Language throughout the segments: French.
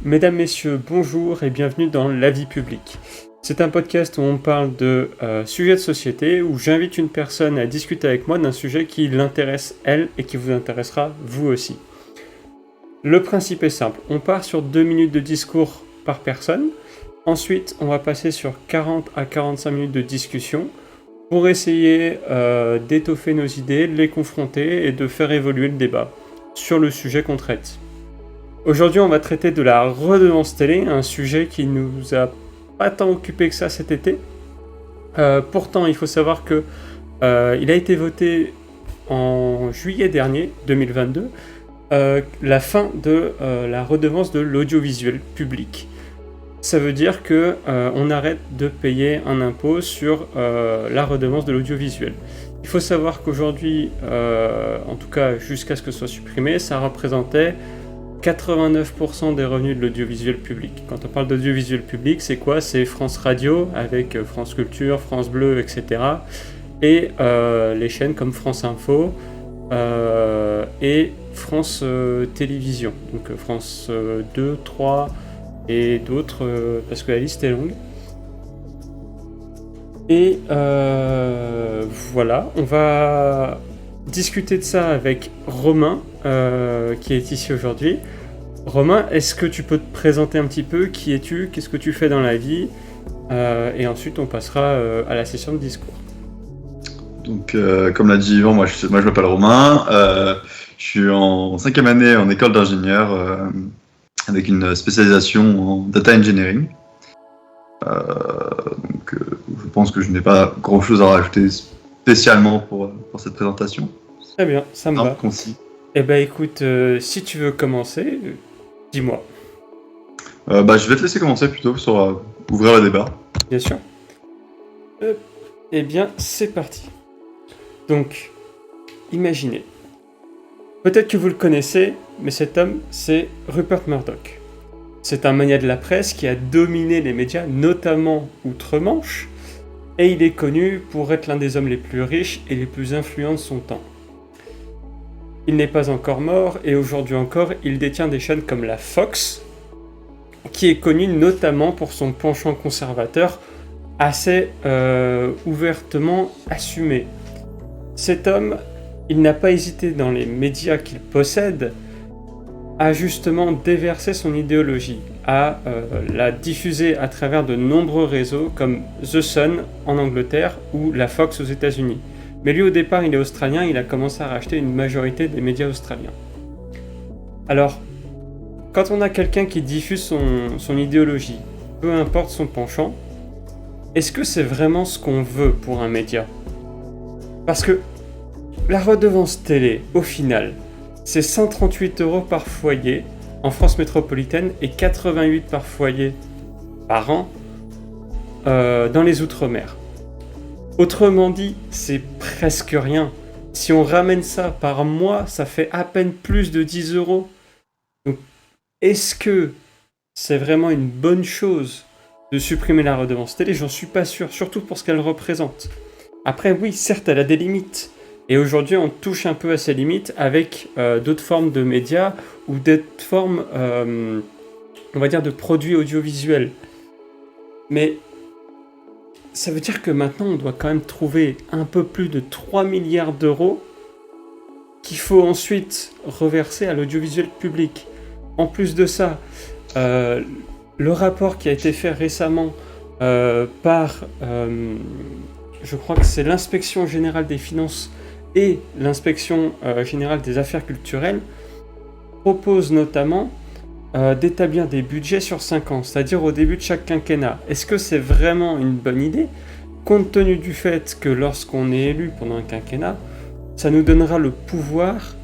Mesdames, Messieurs, bonjour et bienvenue dans La Vie Publique. C'est un podcast où on parle de sujets de société, où j'invite une personne à discuter avec moi d'un sujet qui l'intéresse elle et qui vous intéressera vous aussi. Le principe est simple, on part sur 2 minutes de discours par personne, ensuite on va passer sur 40 à 45 minutes de discussion pour essayer d'étoffer nos idées, de les confronter et de faire évoluer le débat sur le sujet qu'on traite. Aujourd'hui, on va traiter de la redevance télé, un sujet qui nous a pas tant occupé que ça cet été. Pourtant, il faut savoir que il a été voté en juillet dernier, 2022, la fin de la redevance de l'audiovisuel public. Ça veut dire que on arrête de payer un impôt sur la redevance de l'audiovisuel. Il faut savoir qu'aujourd'hui, en tout cas jusqu'à ce que ce soit supprimé, ça représentait 89% des revenus de l'audiovisuel public. Quand on parle d'audiovisuel public, c'est quoi ? C'est France Radio, avec France Culture, France Bleu, etc. Et les chaînes comme France Info et France Télévisions. Donc France 2, 3 et d'autres, parce que la liste est longue. Et voilà, on va discuter de ça avec Romain, qui est ici aujourd'hui. Romain, est-ce que tu peux te présenter un petit peu ? Qui es-tu ? Qu'est-ce que tu fais dans la vie ? Et ensuite, on passera à la session de discours. Donc, comme l'a dit Yvan, moi je m'appelle Romain. Je suis en 5e année en école d'ingénieur avec une spécialisation en data engineering. Donc, je pense que je n'ai pas grand-chose à rajouter spécialement pour cette présentation. Très bien, ça me va. Concis. Eh ben écoute, si tu veux commencer, dis-moi. Je vais te laisser commencer plutôt sur ouvrir le débat. Bien sûr. Eh bien, c'est parti. Donc, imaginez. Peut-être que vous le connaissez, mais cet homme, c'est Rupert Murdoch. C'est un mania de la presse qui a dominé les médias, notamment outre-Manche, et il est connu pour être l'un des hommes les plus riches et les plus influents de son temps. Il n'est pas encore mort, et aujourd'hui encore, il détient des chaînes comme la Fox, qui est connue notamment pour son penchant conservateur assez ouvertement assumé. Cet homme, il n'a pas hésité dans les médias qu'il possède à justement déverser son idéologie, à la diffuser à travers de nombreux réseaux comme The Sun en Angleterre ou la Fox aux États-Unis. Mais lui, au départ, il est australien, il a commencé à racheter une majorité des médias australiens. Alors, quand on a quelqu'un qui diffuse son idéologie, peu importe son penchant, est-ce que c'est vraiment ce qu'on veut pour un média ? Parce que la redevance télé, au final, c'est 138 € par foyer en France métropolitaine et 88 par foyer par an dans les Outre-mer. Autrement dit, c'est presque rien. Si on ramène ça par mois, ça fait à peine plus de 10 €. Donc, est-ce que c'est vraiment une bonne chose de supprimer la redevance télé ? J'en suis pas sûr, surtout pour ce qu'elle représente. Après, oui, certes, elle a des limites. Et aujourd'hui, on touche un peu à ces limites avec d'autres formes de médias ou d'autres formes, on va dire, de produits audiovisuels. Mais ça veut dire que maintenant, on doit quand même trouver un peu plus de 3 milliards d'euros qu'il faut ensuite reverser à l'audiovisuel public. En plus de ça, le rapport qui a été fait récemment par, je crois que c'est l'inspection générale des finances et l'inspection générale des affaires culturelles, propose notamment d'établir des budgets sur 5 ans, c'est-à-dire au début de chaque quinquennat. Est-ce que c'est vraiment une bonne idée, compte tenu du fait que lorsqu'on est élu pendant un quinquennat, ça nous donnera le pouvoir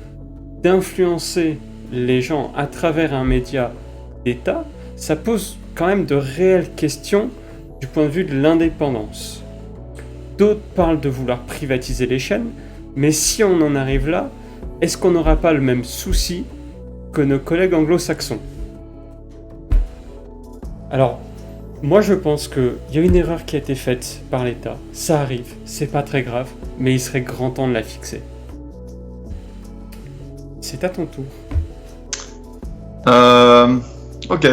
d'influencer les gens à travers un média d'État? Ça pose quand même de réelles questions du point de vue de l'indépendance. D'autres parlent de vouloir privatiser les chaînes, mais si on en arrive là, est-ce qu'on n'aura pas le même souci que nos collègues anglo-saxons ? Alors, moi je pense qu'il y a une erreur qui a été faite par l'État. Ça arrive, c'est pas très grave, mais il serait grand temps de la fixer. C'est à ton tour. Ok,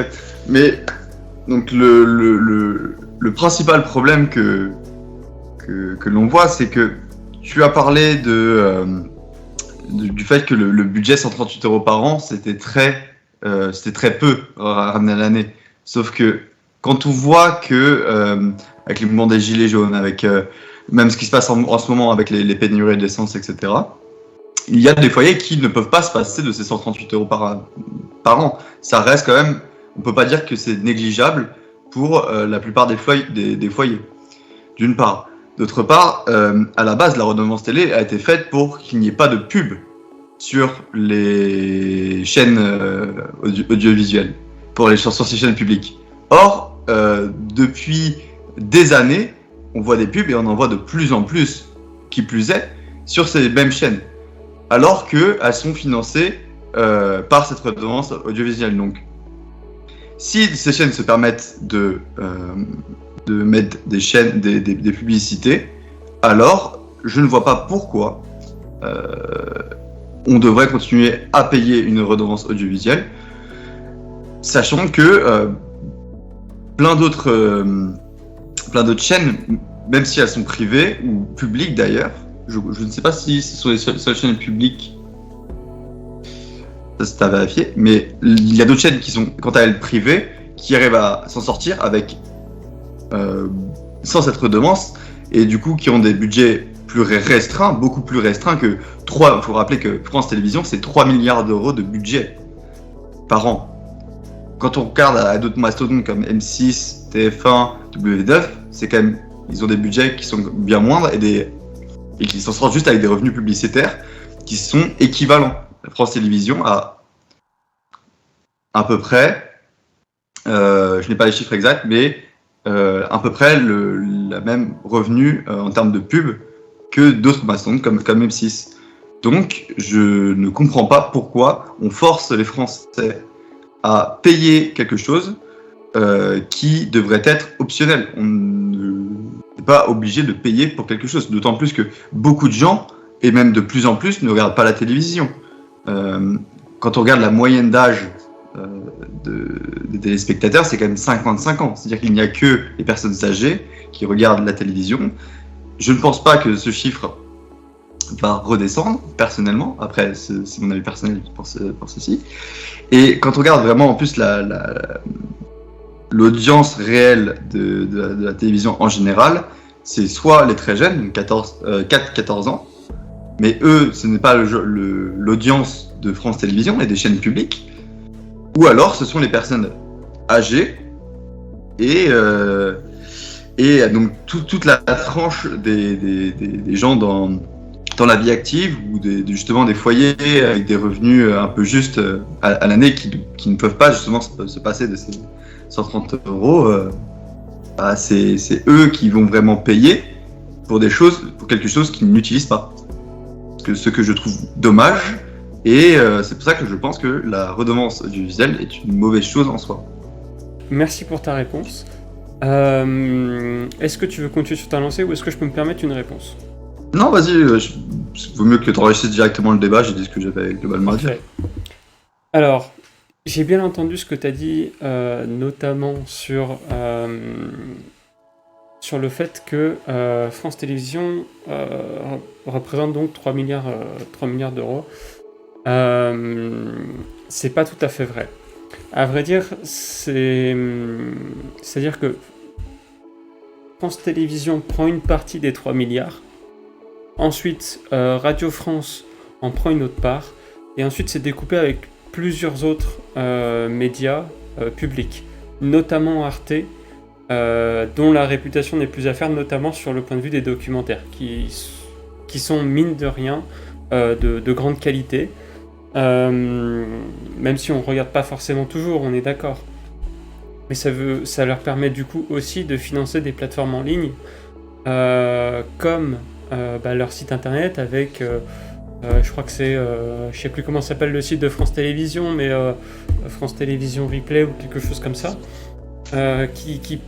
mais donc le principal problème que l'on voit, c'est que tu as parlé du fait que le budget 138 € par an, c'était très peu ramené à l'année. Sauf que quand on voit que, avec les mouvements des gilets jaunes, avec même ce qui se passe en ce moment avec les pénuries d'essence, etc., il y a des foyers qui ne peuvent pas se passer de ces 138 € par an. Ça reste quand même, on ne peut pas dire que c'est négligeable pour la plupart des foyers, d'une part. D'autre part, à la base, la redevance télé a été faite pour qu'il n'y ait pas de pub sur les chaînes audiovisuelles, sur ces chaînes publiques. Or, depuis des années, on voit des pubs et on en voit de plus en plus, qui plus est, sur ces mêmes chaînes, alors qu'elles sont financées par cette redevance audiovisuelle. Donc, si ces chaînes se permettent de mettre des publicités, alors je ne vois pas pourquoi on devrait continuer à payer une redevance audiovisuelle, sachant que plein d'autres chaînes, même si elles sont privées ou publiques d'ailleurs, je ne sais pas si ce sont les seules chaînes publiques, ça c'est à vérifier, mais il y a d'autres chaînes qui sont, quant à elles, privées, qui arrivent à s'en sortir avec sans cette redevance, et du coup qui ont des budgets plus restreints, beaucoup plus restreints que 3. Il faut rappeler que France Télévisions, c'est 3 milliards d'euros de budget par an. Quand on regarde à d'autres mastodontes comme M6, TF1, W9, c'est quand même, ils ont des budgets qui sont bien moindres et qui s'en sortent juste avec des revenus publicitaires qui sont équivalents. France Télévisions a à peu près, je n'ai pas les chiffres exacts, mais à peu près la même revenu en termes de pub que d'autres mastodontes comme M6. Donc, je ne comprends pas pourquoi on force les Français à payer quelque chose qui devrait être optionnel. On n'est pas obligé de payer pour quelque chose, d'autant plus que beaucoup de gens, et même de plus en plus, ne regardent pas la télévision. Quand on regarde la moyenne d'âge des téléspectateurs, c'est quand même 55 ans. C'est-à-dire qu'il n'y a que les personnes âgées qui regardent la télévision. Je ne pense pas que ce chiffre va redescendre, personnellement. Après, c'est mon avis personnel pour ceci. Et quand on regarde vraiment en plus l'audience réelle de la télévision en général, c'est soit les très jeunes, donc 4-14 ans, mais eux, ce n'est pas l'audience de France Télévisions et des chaînes publiques, ou alors ce sont les personnes âgées et donc toute la tranche des gens dans la vie active ou justement des foyers avec des revenus un peu justes à l'année qui ne peuvent pas justement se passer de ces 130 €. C'est eux qui vont vraiment payer pour quelque chose qu'ils n'utilisent pas. Ce que je trouve dommage, et c'est pour ça que je pense que la redevance audiovisuelle est une mauvaise chose en soi. Merci pour ta réponse. Est-ce que tu veux continuer sur ta lancée ou est-ce que je peux me permettre une réponse ? Non, vas-y, il vaut mieux que tu enregistres directement le débat, j'ai dit ce que j'avais globalement à dire. Alors, j'ai bien entendu ce que tu as dit, notamment sur le fait que France Télévisions représente donc 3 milliards d'euros. C'est pas tout à fait vrai. À vrai dire, c'est-à-dire que France Télévisions prend une partie des 3 milliards, ensuite Radio France en prend une autre part, et ensuite c'est découpé avec plusieurs autres médias publics, notamment Arte, dont la réputation n'est plus à faire, notamment sur le point de vue des documentaires, qui sont mine de rien de grande qualité, même si on ne regarde pas forcément toujours, on est d'accord. Mais ça leur permet du coup aussi de financer des plateformes en ligne, comme leur site internet avec... je crois que c'est, je sais plus comment s'appelle le site de France Télévisions, mais France Télévisions Replay ou quelque chose comme ça, qui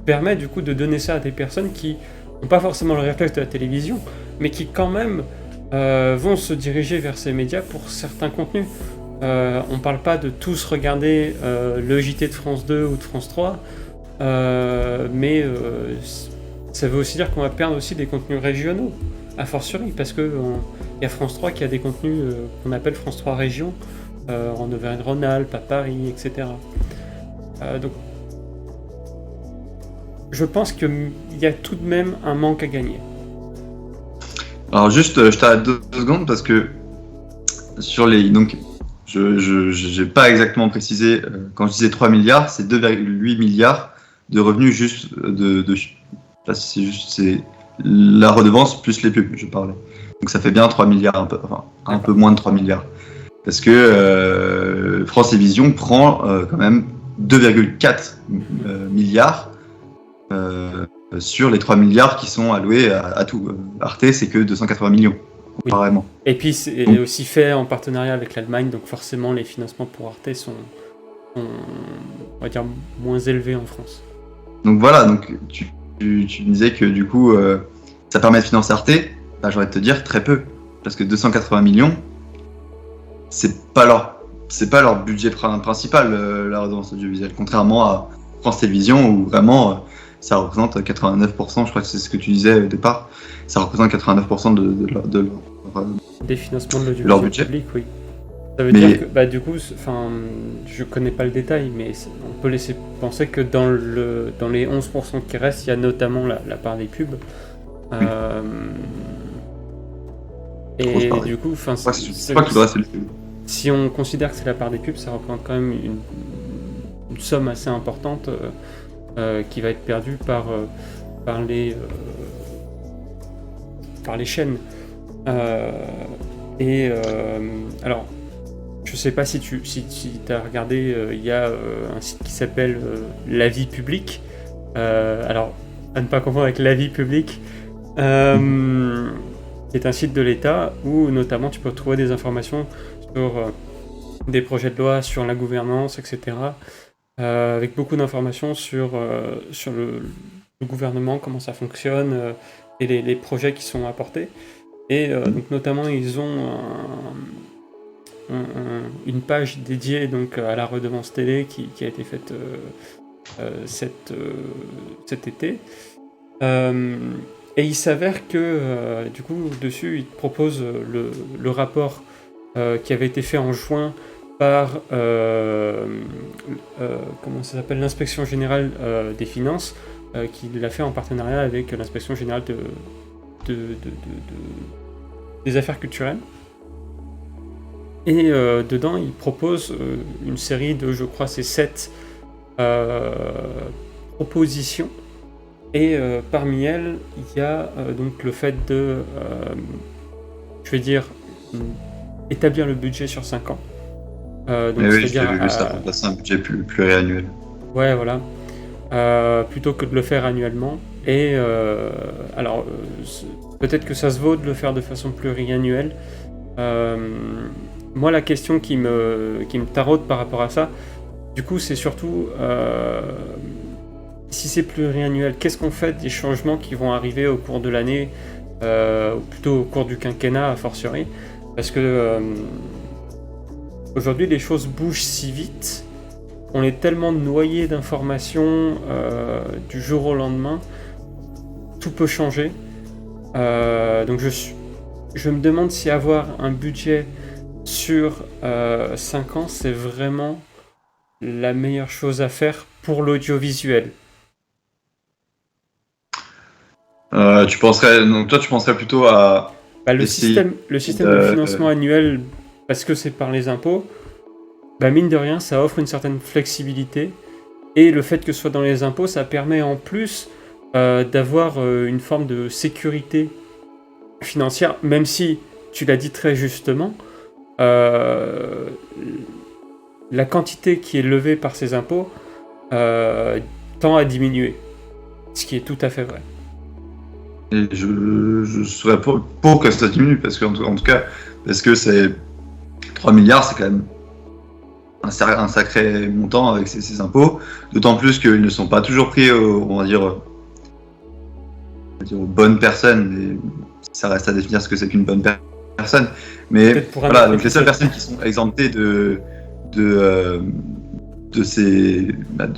permet du coup de donner ça à des personnes qui n'ont pas forcément le réflexe de la télévision, mais qui quand même vont se diriger vers ces médias pour certains contenus. on parle pas de tous regarder le JT de France 2 ou de France 3, mais ça veut aussi dire qu'on va perdre aussi des contenus régionaux, a fortiori, parce que y a France 3 qui a des contenus qu'on appelle France 3 Région, en Auvergne-Rhône-Alpes, à Paris, etc. Donc, je pense qu'il y a tout de même un manque à gagner. Alors juste, je t'arrête 2 secondes parce que sur les... Donc, je n'ai pas exactement précisé, quand je disais 3 milliards, c'est 2,8 milliards de revenus juste là, c'est la redevance plus les pubs, je parlais. Donc ça fait bien 3 milliards, un peu moins de 3 milliards. Parce que France Télévisions prend quand même 2,4 milliards sur les 3 milliards qui sont alloués à tout. Arte, c'est que 280 millions, comparément. Oui. Et puis c'est aussi fait en partenariat avec l'Allemagne, donc forcément les financements pour Arte sont on va dire, moins élevés en France. Donc voilà, donc tu disais que du coup, ça permet de financer Arte. Bah, j'aurais te dire très peu. Parce que 280 millions, c'est pas leur budget principal, la redevance audiovisuelle. Contrairement à France Télévisions, où vraiment, ça représente 89%, je crois que c'est ce que tu disais au départ, ça représente 89% de leur des financements de leur l'audiovisuel budget. public, oui. Ça veut dire que, bah, du coup, je connais pas le détail, mais on peut laisser penser que dans les 11% qui restent, il y a notamment la part des pubs. Et du coup, si on considère que c'est la part des pubs, ça représente quand même une somme assez importante qui va être perdue par les chaînes. Alors, je sais pas si tu as regardé, il y a un site qui s'appelle La Vie Publique. Alors, à ne pas confondre avec La Vie Publique, qui est un site de l'État où notamment tu peux trouver des informations sur des projets de loi, sur la gouvernance, etc. Avec beaucoup d'informations sur le gouvernement, comment ça fonctionne et les projets qui sont apportés. Et donc notamment ils ont une page dédiée donc à la redevance télé qui a été faite cet été. Et il s'avère que du coup dessus ils proposent le rapport qui avait été fait en juin par comment ça s'appelle, l'inspection générale des finances, qui l'a fait en partenariat avec l'inspection générale des affaires culturelles. Et dedans, il propose une série de, je crois, c'est 7 propositions. Et parmi elles, il y a donc le fait de, je vais dire, établir le budget sur 5 ans. Donc oui, j'avais vu ça, remplacer un budget pluriannuel. Ouais, voilà. Plutôt que de le faire annuellement. Et alors, peut-être que ça se vaut de le faire de façon pluriannuelle. Moi, la question qui me taraude par rapport à ça, du coup, c'est surtout si c'est pluriannuel, qu'est-ce qu'on fait des changements qui vont arriver au cours de l'année, ou plutôt au cours du quinquennat, a fortiori, parce que aujourd'hui, les choses bougent si vite. On est tellement noyé d'informations du jour au lendemain, tout peut changer. Donc je me demande si avoir un budget sur 5 ans, c'est vraiment la meilleure chose à faire pour l'audiovisuel. Tu penserais plutôt à... Le système de financement annuel, parce que c'est par les impôts, mine de rien, ça offre une certaine flexibilité. Et le fait que ce soit dans les impôts, ça permet en plus d'avoir une forme de sécurité financière, même si, tu l'as dit très justement, la quantité qui est levée par ces impôts tend à diminuer. Ce qui est tout à fait vrai. Et je serais pour que ça diminue, parce que, en tout cas, parce que c'est 3 milliards, c'est quand même un sacré montant avec ces impôts, d'autant plus qu'ils ne sont pas toujours pris, on va dire aux bonnes personnes, mais ça reste à définir ce que c'est qu'une bonne personne. Mais Peut-être pour un voilà, autre donc les seules épisode. personnes qui sont exemptées de ces,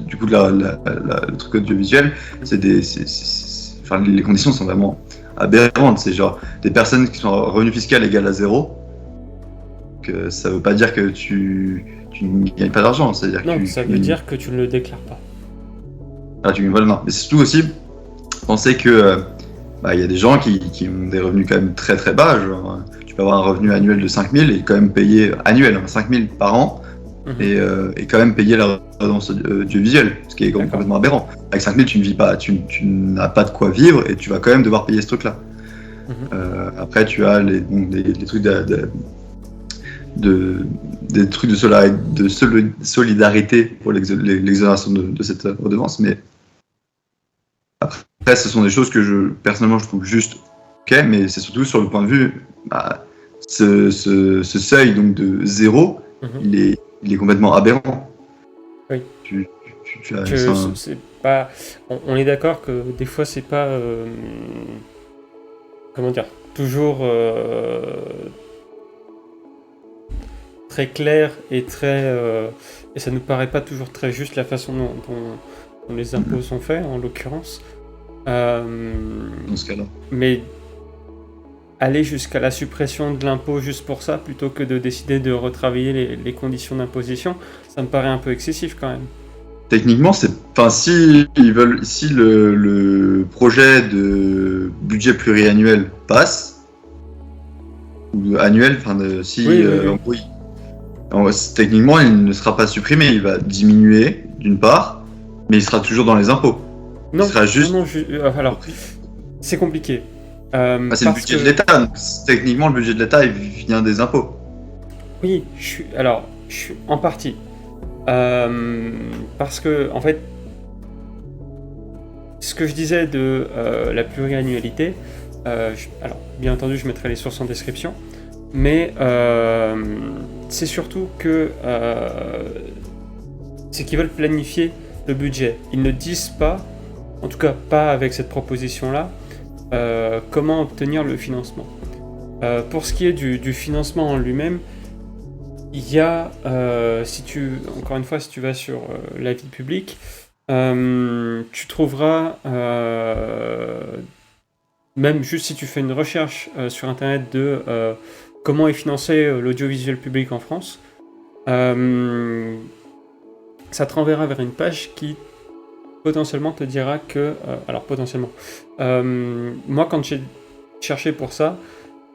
du coup le truc audiovisuel, enfin, les conditions sont vraiment aberrantes. C'est genre des personnes qui sont à revenu fiscal égal à 0. Que ça veut pas dire que tu ne gagnes pas d'argent, c'est-à-dire que Non, ça veut dire que tu ne le déclares pas. voilà, non. Mais c'est surtout aussi penser que il y a des gens qui ont des revenus quand même très très bas. Genre, tu peux avoir un revenu annuel de 5000 et quand même payer annuel, 5000 par an, et quand même payer la redevance audiovisuelle, ce qui est D'accord. complètement aberrant. Avec 5000, tu ne vis pas, tu n'as pas de quoi vivre et tu vas quand même devoir payer ce truc-là. Après, tu as les trucs des trucs de solidarité pour l'exonération de cette redevance, mais après, ce sont des choses que personnellement, je trouve juste ok, mais c'est surtout sur le point de vue, ce seuil donc de 0, il est complètement aberrant. Oui. Tu as c'est pas. On est d'accord que des fois c'est pas. Comment dire, toujours très clair et et ça nous paraît pas toujours très juste la façon dont les impôts sont faits en l'occurrence. dans ce cas-là. Mais aller jusqu'à la suppression de l'impôt juste pour ça, plutôt que de décider de retravailler les conditions d'imposition, ça me paraît un peu excessif quand même. Techniquement, si le projet de budget pluriannuel passe, ou annuel, techniquement, il ne sera pas supprimé, il va diminuer d'une part, mais il sera toujours dans les impôts. Non, il sera juste. Alors, c'est compliqué. C'est le budget de l'État, donc techniquement, le budget de l'État, il vient des impôts. Oui, je suis en partie. Parce que, en fait, ce que je disais de la pluriannualité, alors, bien entendu, je mettrai les sources en description, mais c'est surtout que c'est qu'ils veulent planifier le budget. Ils ne disent pas, en tout cas pas avec cette proposition-là, comment obtenir le financement. Pour ce qui est du financement en lui-même, il y a, encore une fois, si tu vas sur la vie publique, tu trouveras, même juste si tu fais une recherche sur Internet de comment est financé l'audiovisuel public en France, ça te renverra vers une page qui potentiellement te dira que... alors potentiellement. Moi, quand j'ai cherché pour ça,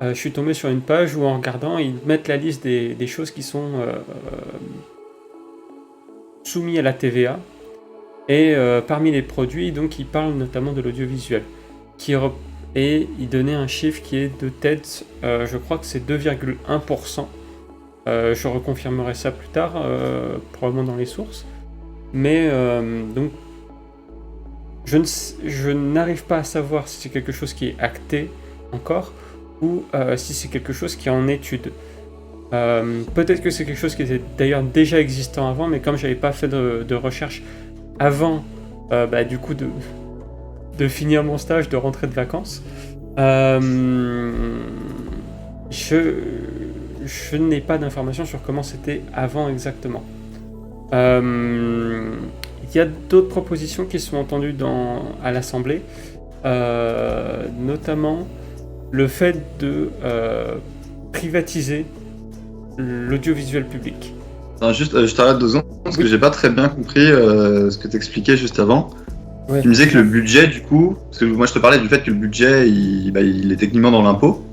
je suis tombé sur une page où en regardant, ils mettent la liste des choses qui sont soumises à la TVA. Et parmi les produits, donc, ils parlent notamment de l'audiovisuel. Et ils donnaient un chiffre qui est de tête, je crois que c'est 2,1%. Je reconfirmerai ça plus tard, probablement dans les sources. Mais donc, je n'arrive pas à savoir si c'est quelque chose qui est acté encore, ou si c'est quelque chose qui est en étude. Peut-être que c'est quelque chose qui était d'ailleurs déjà existant avant, mais comme j'avais pas fait de recherche avant, du coup de finir mon stage, de rentrer de vacances, je n'ai pas d'informations sur comment c'était avant exactement. Il y a d'autres propositions qui sont entendues à l'Assemblée, notamment le fait de privatiser l'audiovisuel public. Alors je t'arrête 2 secondes parce que j'ai pas très bien compris ce que t'expliquais juste avant. Ouais. Tu me disais que le budget, du coup, parce que moi je te parlais du fait que le budget il est techniquement dans l'impôt,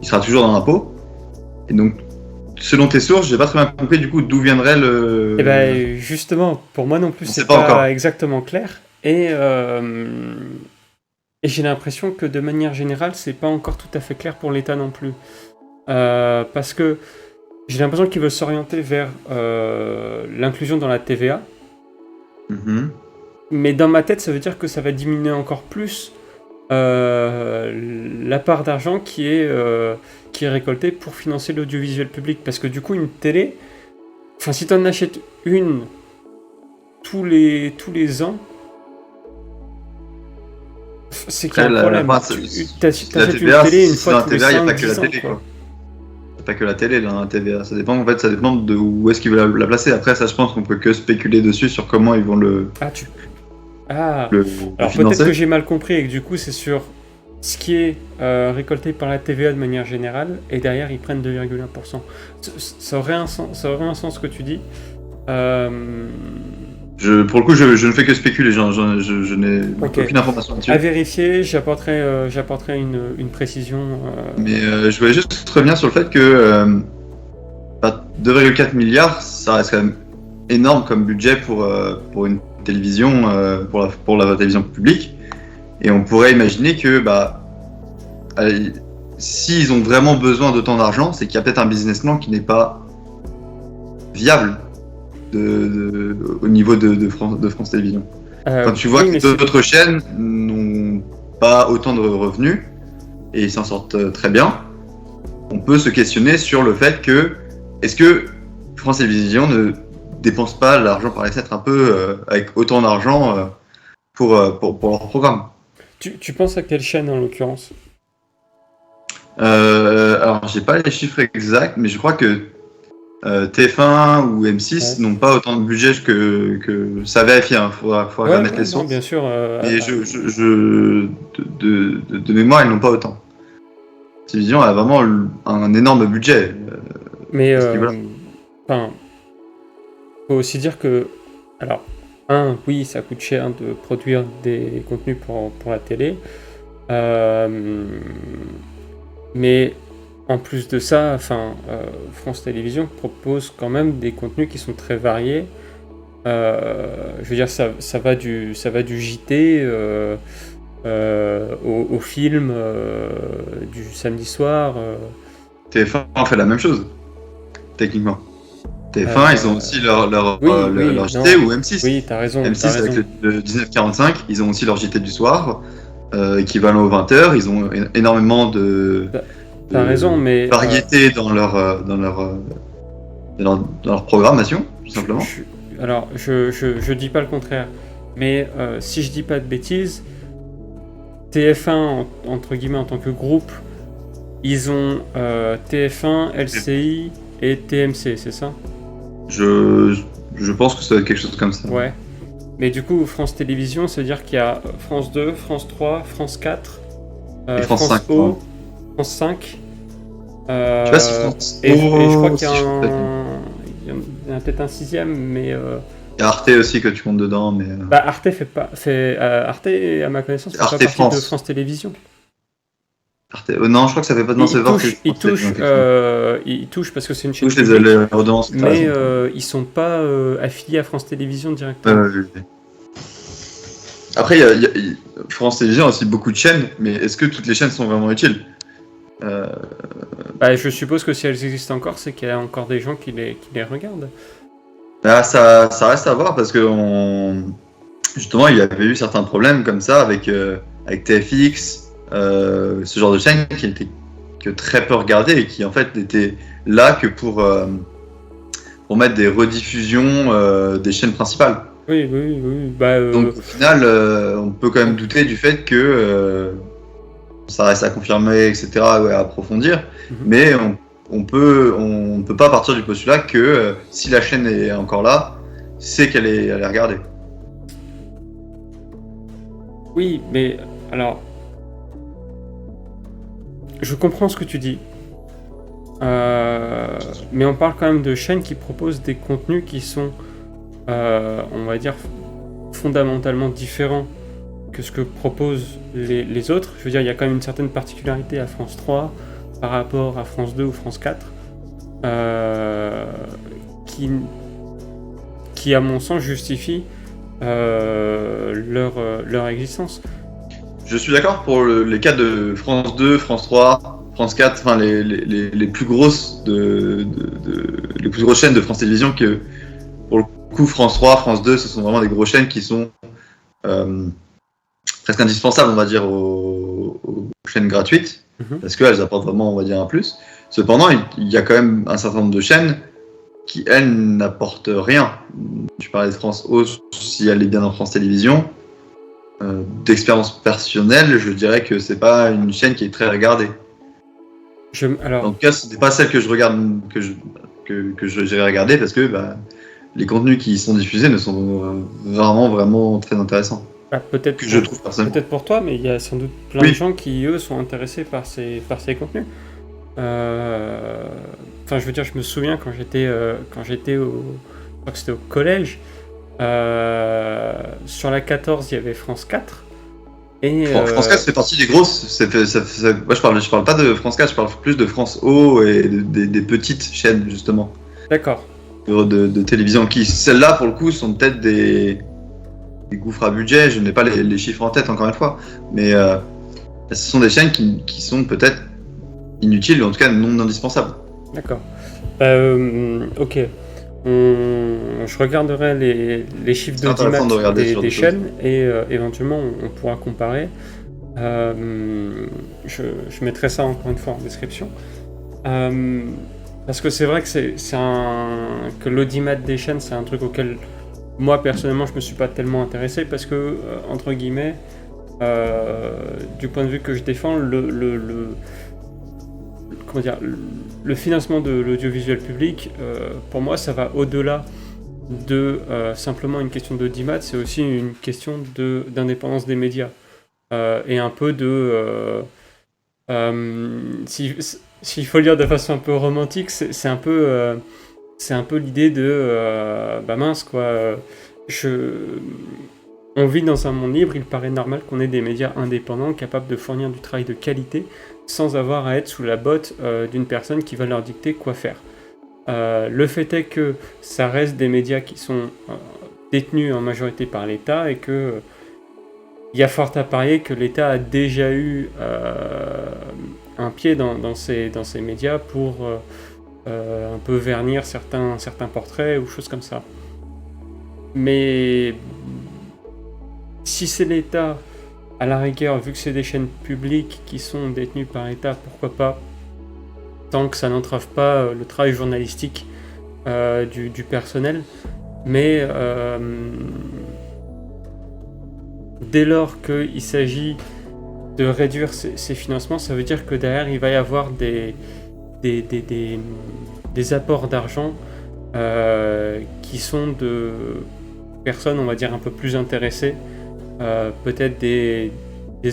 il sera toujours dans l'impôt, et donc selon tes sources, j'ai pas très bien compris du coup d'où viendrait le. Et justement, pour moi non plus, c'est pas encore exactement clair, et j'ai l'impression que de manière générale, c'est pas encore tout à fait clair pour l'État non plus, parce que j'ai l'impression qu'ils veulent s'orienter vers l'inclusion dans la TVA. Mais dans ma tête, ça veut dire que ça va diminuer encore plus la part d'argent qui est récoltée pour financer l'audiovisuel public. Parce que du coup, une télé, enfin, si tu en achètes une tous les ans, c'est qu'il y a un problème. Tu achètes une télé une fois tous les 5-10 ans. pas que la télé, la TVA. Ça dépend de où est-ce qu'ils veulent la placer. Après, ça, je pense qu'on peut que spéculer dessus sur comment ils vont le Alors financer. peut-être que j'ai mal compris et que du coup c'est sur ce qui est récolté par la TVA de manière générale et derrière ils prennent 2,1%. Ça aurait un sens ce que tu dis. Pour le coup, je ne fais que spéculer, je n'ai aucune information là-dessus. À vérifier, j'apporterai une précision. Mais je voulais juste revenir sur le fait que 2,4 milliards, ça reste quand même énorme comme budget pour une télévision, pour la télévision publique. Et on pourrait imaginer que s'ils ont vraiment besoin d'autant d'argent, c'est qu'il y a peut-être un business plan qui n'est pas viable au niveau de France Télévisions. Quand tu vois que d'autres chaînes n'ont pas autant de revenus et ils s'en sortent très bien, on peut se questionner sur le fait que est-ce que France Télévisions ne dépense pas l'argent par les fenêtres un peu avec autant d'argent pour leur programme. Tu penses à quelle chaîne en l'occurrence ? Alors j'ai pas les chiffres exacts, mais je crois que TF1 ou M6 n'ont pas autant de budget que ça vérifie. Faudra mettre les sources. Bien sûr. Mais de mémoire, ils n'ont pas autant. Télévision a vraiment un énorme budget. Mais faut aussi dire que, alors, oui, ça coûte cher de produire des contenus pour la télé, mais en plus de ça, France Télévisions propose quand même des contenus qui sont très variés. Je veux dire, ça va du JT au film du samedi soir. TF1 fait la même chose, techniquement. TF1, ils ont aussi leur JT ou M6. Oui, t'as raison. M6 avec le 1945, ils ont aussi leur JT du soir, équivalent aux 20h. Ils ont énormément de variété dans leur programmation, tout simplement. Je dis pas le contraire, mais si je dis pas de bêtises, TF1 entre guillemets en tant que groupe, ils ont TF1, LCI et TMC, c'est ça ? Je pense que ça doit être quelque chose comme ça. Ouais. Mais du coup, France Télévisions, ça veut dire qu'il y a France 2, France 3, France 4, et France 5, O, France 5. Je sais pas si France et je crois qu'il y en a peut-être un sixième, mais... Il y a Arte aussi que tu comptes dedans, mais... Arte Arte, à ma connaissance, fait pas partie France. de France Télévisions. Arte... non, je crois que ça fait pas de Il touche parce que c'est une chaîne publique, mais ils sont pas affiliés à France Télévisions directement. Après, France Télévisions a aussi beaucoup de chaînes, mais est-ce que toutes les chaînes sont vraiment utiles ? Je suppose que si elles existent encore, c'est qu'il y a encore des gens qui les regardent. Ça reste à voir parce que justement, il y avait eu certains problèmes comme ça avec TFX, ce genre de chaîne qui n'était que très peu regardée et qui en fait n'était là que pour mettre des rediffusions des chaînes principales. Oui. Donc au final, on peut quand même douter du fait que ça reste à confirmer, etc., à approfondir, mais on peut pas partir du postulat que si la chaîne est encore là, c'est qu'elle est regardée. Oui, mais alors, je comprends ce que tu dis, mais on parle quand même de chaînes qui proposent des contenus qui sont, on va dire, fondamentalement différents que ce que proposent les autres. Je veux dire, il y a quand même une certaine particularité à France 3 par rapport à France 2 ou France 4 qui à mon sens justifie leur existence. Je suis d'accord pour les cas de France 2, France 3, France 4, enfin les plus grosses les plus grosses chaînes de France Télévisions, que pour le coup France 3, France 2, ce sont vraiment des grosses chaînes qui sont presque indispensables, on va dire, aux chaînes gratuites, parce qu'elles apportent vraiment, on va dire, un plus. Cependant, il y a quand même un certain nombre de chaînes qui, elles, n'apportent rien. Tu parlais de France O, si elle est bien dans France Télévisions. D'expérience personnelle, je dirais que c'est pas une chaîne qui est très regardée. Alors, En tout cas, c'était pas celle que je regarde, j'ai regardé parce que les contenus qui y sont diffusés ne sont vraiment très intéressants. peut-être Que je trouve personnellement. peut-être pour toi, mais il y a sans doute plein de gens qui, eux, sont intéressés par ces contenus. Enfin, je veux dire, je me souviens quand j'étais je crois que c'était au collège, sur la 14, il y avait France 4. Et, France 4 fait partie des grosses. Moi, je parle pas de France 4, je parle plus de France O et des petites chaînes, justement. D'accord. De télévision qui, celles-là, pour le coup, sont peut-être des gouffres à budget. Je n'ai pas les chiffres en tête, encore une fois. Mais ce sont des chaînes qui sont peut-être inutiles, ou en tout cas non indispensables. D'accord. Ok. Je regarderai les chiffres d'audimat des chaînes et éventuellement on pourra comparer. Je mettrai ça encore une fois en description. Parce que c'est vrai que l'audimat des chaînes, c'est un truc auquel moi personnellement je me suis pas tellement intéressé parce que entre guillemets, du point de vue que je défends, le financement de l'audiovisuel public, pour moi, ça va au-delà de simplement une question d'audimat, c'est aussi une question d'indépendance des médias. Et un peu s'il faut le dire de façon un peu romantique, c'est un peu l'idée de mince quoi. On vit dans un monde libre, il paraît normal qu'on ait des médias indépendants capables de fournir du travail de qualité sans avoir à être sous la botte d'une personne qui va leur dicter quoi faire. Le fait est que ça reste des médias qui sont détenus en majorité par l'État et que il y a fort à parier que l'État a déjà eu un pied dans ces médias pour un peu vernir certains portraits ou choses comme ça. Mais si c'est l'État, à la rigueur, vu que c'est des chaînes publiques qui sont détenues par l'État, pourquoi pas, tant que ça n'entrave pas le travail journalistique du personnel. Mais dès lors qu'il s'agit de réduire ces financements, ça veut dire que derrière, il va y avoir des apports d'argent qui sont de personnes, on va dire, un peu plus intéressées. Peut-être des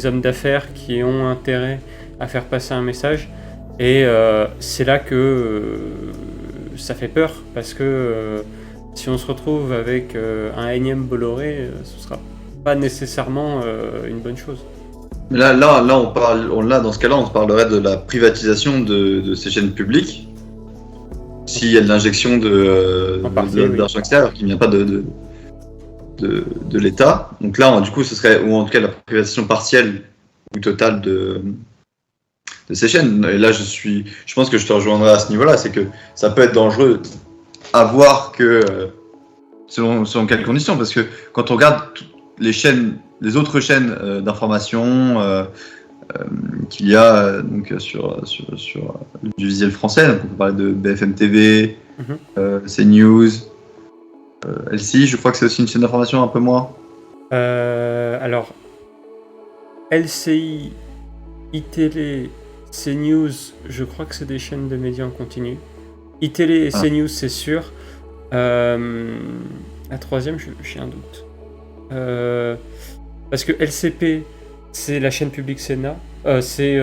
hommes d'affaires qui ont intérêt à faire passer un message. Et c'est là que ça fait peur, parce que si on se retrouve avec un énième Bolloré, ce sera pas nécessairement une bonne chose. Mais là, dans ce cas-là, on parlerait de la privatisation de ces chaînes publiques. S'il y a de l'injection d'argent extérieur qui ne vient pas de l'État. Donc là, du coup, ce serait, ou en tout cas la privatisation partielle ou totale de ces chaînes. Et là, je pense que je te rejoindrai à ce niveau-là, c'est que ça peut être dangereux à voir que selon quelles conditions, parce que quand on regarde les autres chaînes d'information qu'il y a donc sur du visuel français, donc on peut parler de BFM TV, CNews, LCI, je crois que c'est aussi une chaîne d'information un peu moins. Alors, LCI, iTélé, CNews, je crois que c'est des chaînes de médias en continu. iTélé et CNews, c'est sûr. La troisième, j'ai un doute. Parce que LCP, c'est la chaîne publique Sénat. Si,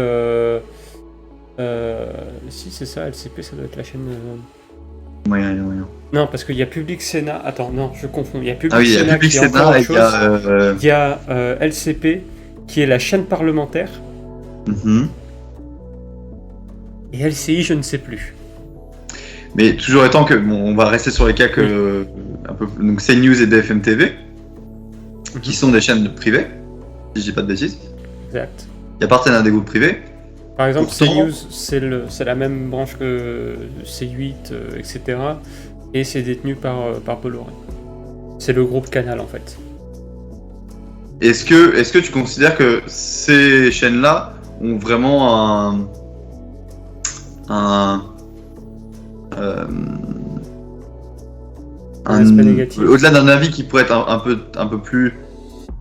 c'est ça, LCP, ça doit être la chaîne... Moyen. Non, parce qu'il y a Public Sénat. Attends, non, je confonds. Il y a Public Sénat, il y a Public Sénat et il y a LCP, qui est la chaîne parlementaire. Et LCI, je ne sais plus. Mais toujours étant que, on va rester sur les cas que un peu, donc CNews et BFM TV, qui sont des chaînes privées, si je dis pas de bêtises. Exact. Qui appartiennent à des groupes privés. Par exemple, CNews, c'est la même branche que C8, etc. Et c'est détenu par Bolloré. C'est le groupe Canal, en fait. Est-ce que tu considères que ces chaînes-là ont vraiment un aspect négatif. Au-delà d'un avis qui pourrait être un peu plus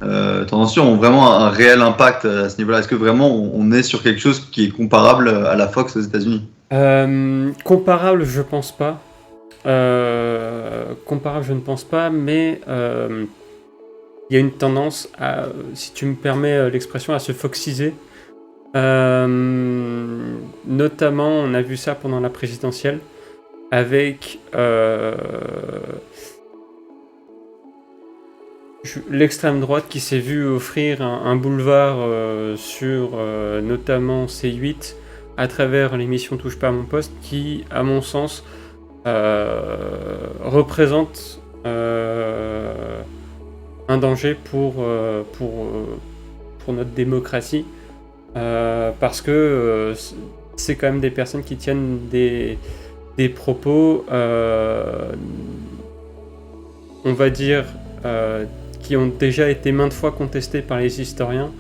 tendancieux ont vraiment un réel impact à ce niveau-là? Est-ce que vraiment on est sur quelque chose qui est comparable à la Fox aux États-Unis? Comparable, je pense pas. Comparable, je ne pense pas, mais il y a une tendance à, si tu me permets l'expression, à se foxiser. Notamment, on a vu ça pendant la présidentielle avec l'extrême droite qui s'est vue offrir un boulevard sur notamment C8 à travers l'émission Touche pas à mon poste, qui, à mon sens, représente un danger pour notre démocratie, parce que c'est quand même des personnes qui tiennent des propos, on va dire, qui ont déjà été maintes fois contestés par les historiens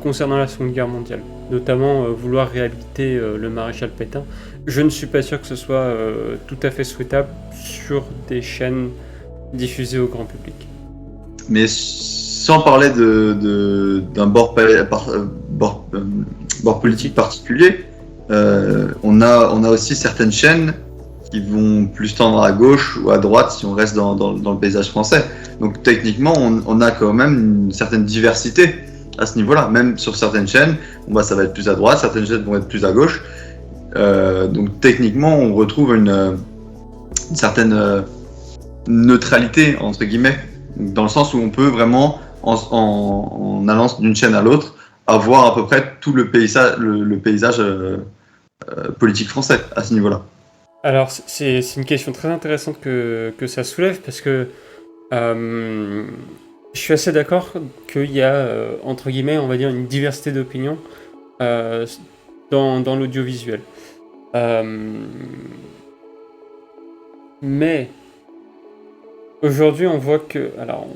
concernant la Seconde Guerre mondiale, notamment vouloir réhabiliter le maréchal Pétain. Je ne suis pas sûr que ce soit tout à fait souhaitable sur des chaînes diffusées au grand public. Mais sans parler d'un bord politique particulier, on a aussi certaines chaînes qui vont plus tendre à gauche ou à droite si on reste dans le paysage français. Donc techniquement, on a quand même une certaine diversité à ce niveau-là. Même sur certaines chaînes, ça va être plus à droite, certaines chaînes vont être plus à gauche. Donc techniquement, on retrouve une certaine neutralité, entre guillemets, dans le sens où on peut vraiment, en allant d'une chaîne à l'autre, avoir à peu près tout le paysage politique français à ce niveau-là. Alors, c'est une question très intéressante que ça soulève, parce que je suis assez d'accord qu'il y a, entre guillemets, on va dire, une diversité d'opinions dans l'audiovisuel. Mais aujourd'hui, on voit que... Alors,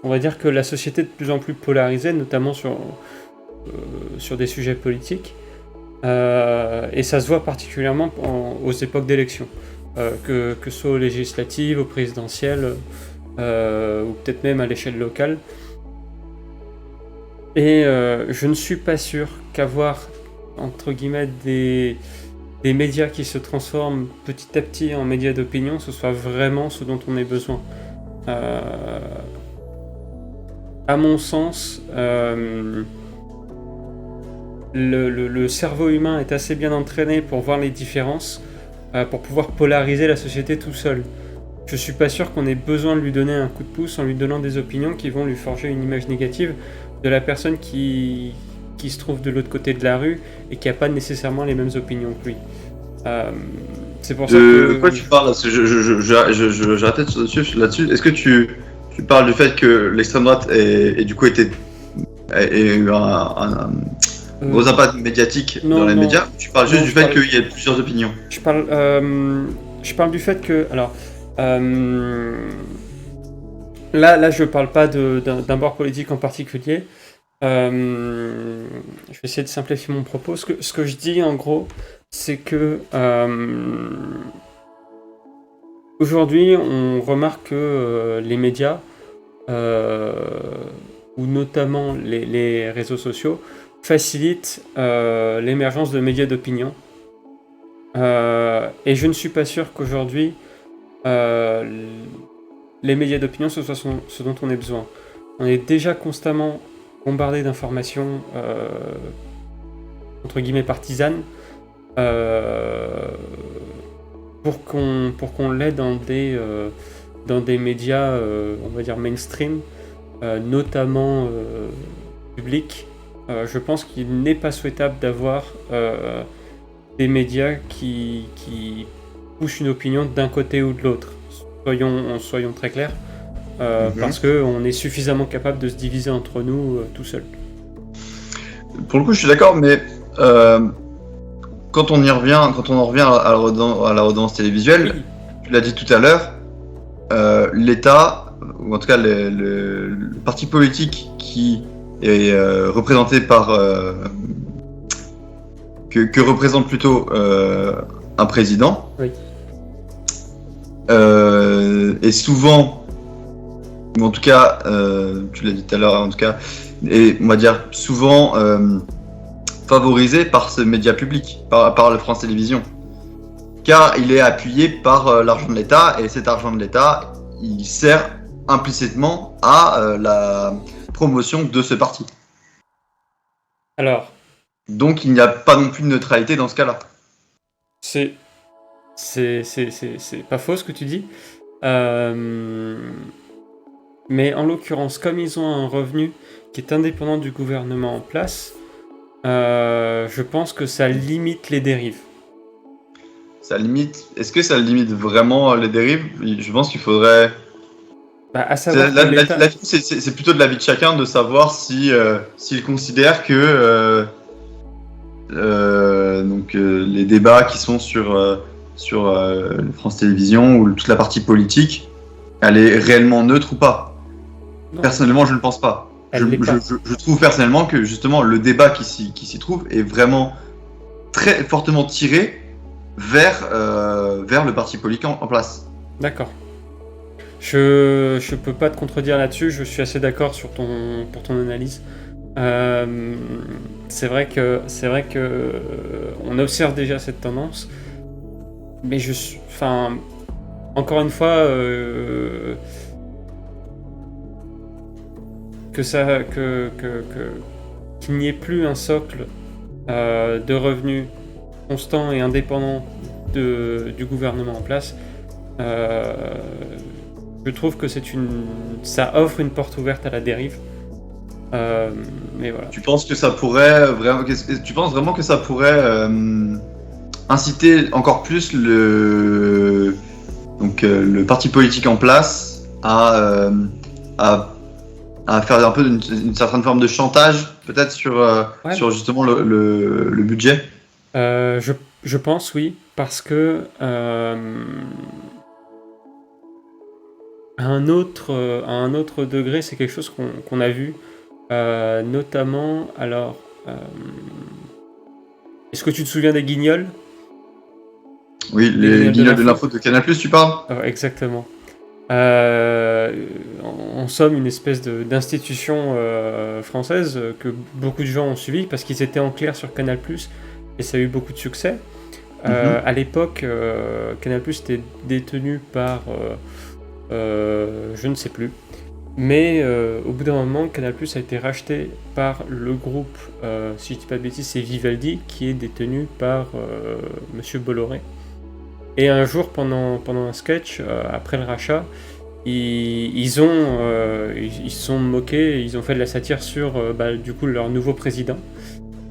on va dire que la société est de plus en plus polarisée, notamment sur des sujets politiques. Et ça se voit particulièrement aux époques d'élection, que ce soit aux législatives, aux présidentielles, ou peut-être même à l'échelle locale. Et je ne suis pas sûr qu'avoir, entre guillemets, des médias qui se transforment petit à petit en médias d'opinion, ce soit vraiment ce dont on ait besoin. À mon sens, le cerveau humain est assez bien entraîné pour voir les différences, pour pouvoir polariser la société tout seul. Je suis pas sûr qu'on ait besoin de lui donner un coup de pouce en lui donnant des opinions qui vont lui forger une image négative de la personne qui se trouve de l'autre côté de la rue et qui a pas nécessairement les mêmes opinions que lui. C'est pour ça que... De quoi tu parles? Parce que j'arrête là-dessus. Est-ce que tu parles du fait que l'extrême droite ait du coup eu un gros impact médiatique dans les médias? Tu parles juste du fait qu'il y ait plusieurs opinions? Je parle du fait que... Alors, là, je parle pas d'un bord politique en particulier. Je vais essayer de simplifier mon propos. Ce que je dis, en gros, c'est que aujourd'hui, on remarque que les médias, ou notamment les réseaux sociaux, facilitent l'émergence de médias d'opinion. Et je ne suis pas sûr qu'aujourd'hui, les médias d'opinion, ce soit ce dont on ait besoin. On est déjà constamment bombardé d'informations entre guillemets partisanes, pour qu'on l'ait dans des médias, on va dire mainstream, notamment publics. Je pense qu'il n'est pas souhaitable d'avoir des médias qui poussent une opinion d'un côté ou de l'autre. Soyons très clairs, parce qu'on est suffisamment capable de se diviser entre nous tout seul. Pour le coup, je suis d'accord, mais quand on en revient à la redevance télévisuelle, oui. Tu l'as dit tout à l'heure, l'État, ou en tout cas le parti politique qui est représenté par... que représente plutôt un président, oui. Est souvent ou en tout cas, tu l'as dit tout à l'heure, en tout cas, est, on va dire, souvent favorisé par ce média public, par le France Télévisions. Car il est appuyé par l'argent de l'État, et cet argent de l'État, il sert implicitement à la promotion de ce parti. Alors, Donc il n'y a pas non plus de neutralité dans ce cas-là. c'est pas faux ce que tu dis. Mais en l'occurrence, comme ils ont un revenu qui est indépendant du gouvernement en place, je pense que ça limite les dérives. Ça limite. Est-ce que ça limite vraiment les dérives? Je pense qu'il faudrait. À savoir que l'État... C'est plutôt de l'avis de chacun de savoir si s'il considère que les débats qui sont sur France Télévisions ou toute la partie politique, elle est réellement neutre ou pas. Non. Personnellement, je ne pense pas. Je trouve personnellement que justement le débat qui s'y trouve est vraiment très fortement tiré vers le parti politique en place. D'accord. Je peux pas te contredire là-dessus, je suis assez d'accord pour ton analyse. C'est vrai que on observe déjà cette tendance, mais encore une fois, qu'il n'y ait plus un socle de revenus constant et indépendant du gouvernement en place, je trouve que ça offre une porte ouverte à la dérive. Mais voilà. Tu penses que ça pourrait vraiment, tu penses vraiment que ça pourrait inciter encore plus le parti politique en place à faire un peu une certaine forme de chantage, peut-être sur justement le budget? Je pense, oui, parce que à un autre degré, c'est quelque chose qu'on a vu, notamment, alors, est-ce que tu te souviens des Guignols? Oui, les Guignols de l'info de Canal+, tu parles? Exactement. En somme, une espèce d'institution française que beaucoup de gens ont suivi parce qu'ils étaient en clair sur Canal+, et ça a eu beaucoup de succès. À l'époque, Canal+ était détenu par... je ne sais plus. Mais au bout d'un moment, Canal+ a été racheté par le groupe, si je dis pas de bêtises, c'est Vivaldi, qui est détenu par Monsieur Bolloré. Et un jour, pendant un sketch, après le rachat, ils se sont moqués, ils ont fait de la satire sur du coup leur nouveau président.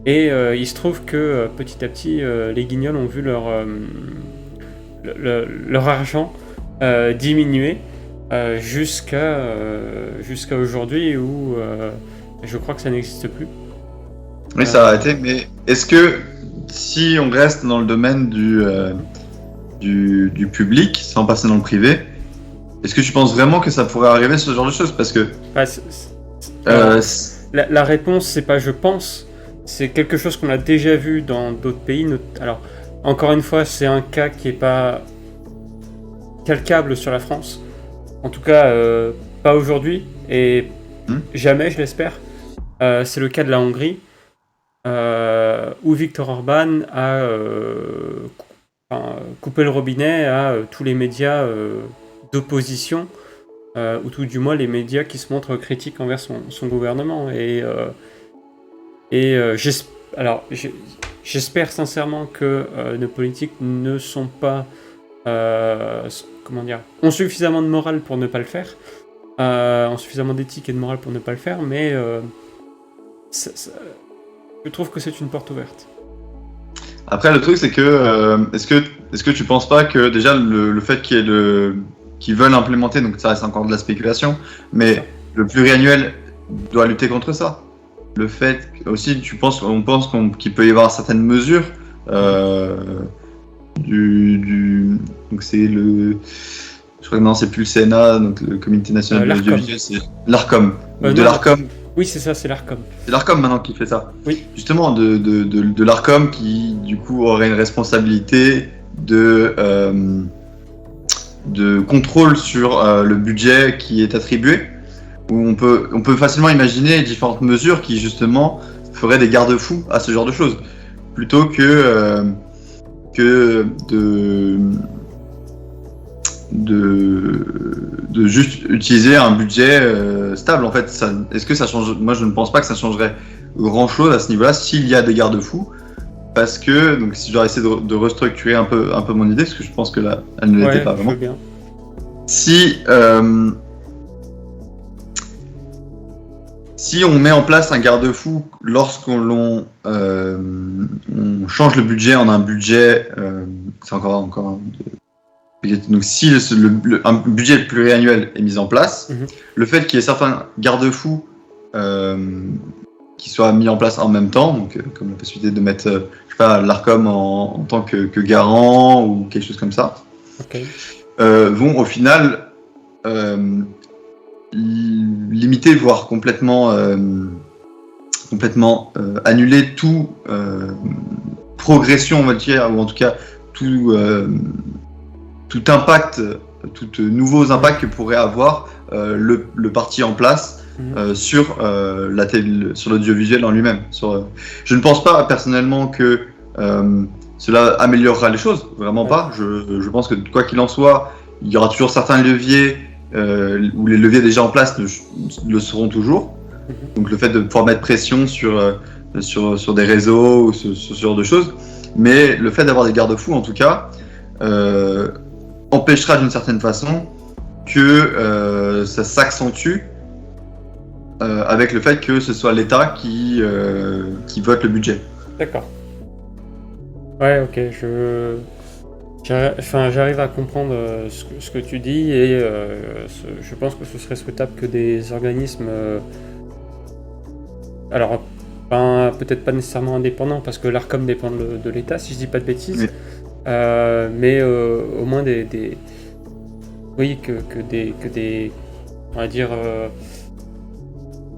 Et il se trouve que petit à petit, les Guignols ont vu leur argent diminuer jusqu'à aujourd'hui où je crois que ça n'existe plus. Oui, ça a arrêté, mais est-ce que si on reste dans le domaine du public, sans passer dans le privé, est-ce que tu penses vraiment que ça pourrait arriver, ce genre de choses? Parce que la réponse, c'est pas je pense, c'est quelque chose qu'on a déjà vu dans d'autres pays. Alors, encore une fois, c'est un cas qui est pas calcable sur la France. En tout cas, pas aujourd'hui, et jamais, je l'espère. C'est le cas de la Hongrie, où Viktor Orban a coupé le robinet à tous les médias d'opposition, ou tout du moins les médias qui se montrent critiques envers son gouvernement. J'espère sincèrement que nos politiques ne sont pas... ont suffisamment de morale pour ne pas le faire, ont suffisamment d'éthique et de morale pour ne pas le faire, mais je trouve que c'est une porte ouverte. Après, le truc, c'est que est-ce que tu penses pas que déjà le fait qu'ils veulent implémenter, donc ça reste encore de la spéculation, mais le pluriannuel doit lutter contre ça? Le fait aussi, on pense qu'il peut y avoir certaines mesures donc c'est je crois que non, c'est plus le CNA, donc le Comité national de l'audiovisuel, c'est l'ARCOM. L'ARCOM. Oui, c'est ça, c'est l'ARCOM. C'est l'ARCOM maintenant qui fait ça. Oui. Justement, de l'ARCOM qui, du coup, aurait une responsabilité de de contrôle sur le budget qui est attribué, où on peut facilement imaginer différentes mesures qui justement feraient des garde-fous à ce genre de choses, plutôt que de juste utiliser un budget stable. En fait, est-ce que ça change? Moi, je ne pense pas que ça changerait grand-chose à ce niveau-là s'il y a des garde-fous. Parce que, donc, si je dois essayer de restructurer un peu mon idée, parce que je pense que là, elle ne l'était pas vraiment. Bien. Si on met en place un garde-fou lorsqu'on change le budget en un budget, c'est encore donc si un budget pluriannuel est mis en place, le fait qu'il y ait certains garde-fous qui soient mis en place en même temps, donc comme la possibilité de mettre, je sais pas, l'Arcom en tant que garant ou quelque chose comme ça, vont au final limiter, voire complètement annuler tout progression, on va dire, ou en tout cas tout impact, tout nouveaux impacts que pourrait avoir le parti en place sur l'audiovisuel en lui-même. Je ne pense pas personnellement que cela améliorera les choses, vraiment pas. Je pense que quoi qu'il en soit, il y aura toujours certains leviers où les leviers déjà en place le seront toujours. Donc le fait de pouvoir mettre pression sur des réseaux ou ce genre de choses, mais le fait d'avoir des garde-fous en tout cas empêchera d'une certaine façon que ça s'accentue avec le fait que ce soit l'État qui vote le budget. D'accord. Ouais, ok, j'arrive à comprendre ce que tu dis et je pense que ce serait souhaitable que des organismes, alors peut-être pas nécessairement indépendants parce que l'Arcom dépend de l'État si je dis pas de bêtises, mais au moins que des on va dire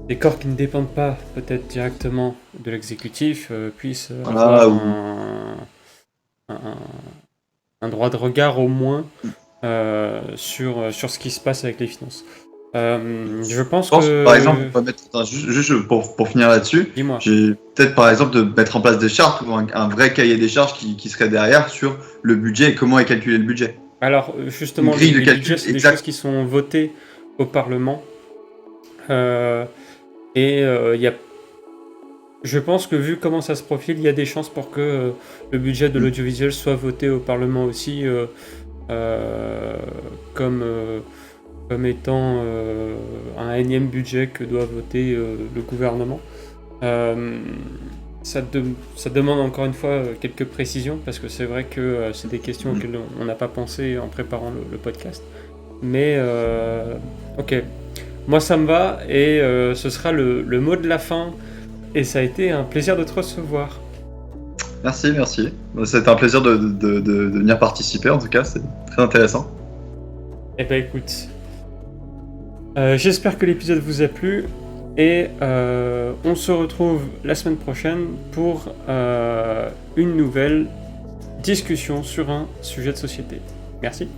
des corps qui ne dépendent pas peut-être directement de l'exécutif puissent avoir un droit de regard au moins sur ce qui se passe avec les finances. Je pense que... Par exemple, on va mettre, juste pour finir là-dessus, peut-être par exemple de mettre en place des chartes ou un vrai cahier des charges qui serait derrière sur le budget et comment est calculé le budget. Alors justement, les budgets, c'est des choses qui sont votées au Parlement. Je pense que vu comment ça se profile, il y a des chances pour que le budget de l'audiovisuel soit voté au Parlement aussi comme étant un énième budget que doit voter le gouvernement. Ça demande encore une fois quelques précisions parce que c'est vrai que c'est des questions auxquelles on n'a pas pensé en préparant le podcast. Mais ok. Moi ça me va et ce sera le mot de la fin et ça a été un plaisir de te recevoir. Merci. C'était un plaisir de venir participer en tout cas, c'est très intéressant. Eh ben écoute, j'espère que l'épisode vous a plu et on se retrouve la semaine prochaine pour une nouvelle discussion sur un sujet de société. Merci.